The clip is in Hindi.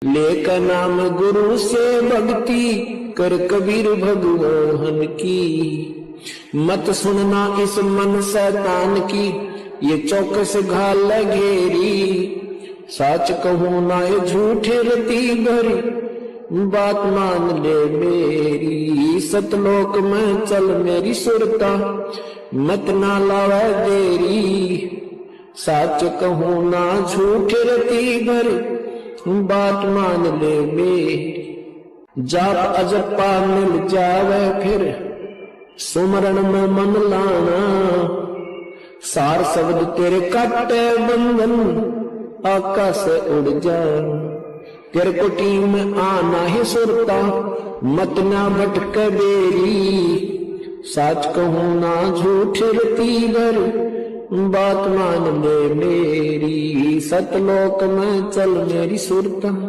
लेकर नाम गुरु से भक्ति कर कबीर भगवान की। मत सुनना इस मन शैतान की, ये चौकस घाल घेरी। सच कहूं ना ये झूठे रती भरी, बात मान ले मेरी। सतलोक में चल मेरी सुरता, मत ना लावे देरी। सच कहूं ना झूठे रती भरी, बात मान ले मेरी। जाप अजपा मिल जावे फिर, सुमरण में मन लाना। सार शब्द तेरे काटे बंधन, आकाश से उड़ जा। तेरे कुटी में आना ही सुरता, मत ना भटके बेरी। सच कहूं ना झूठ रती भर, बात मान ले मेरी। सतलोक में चल मेरी सुरता।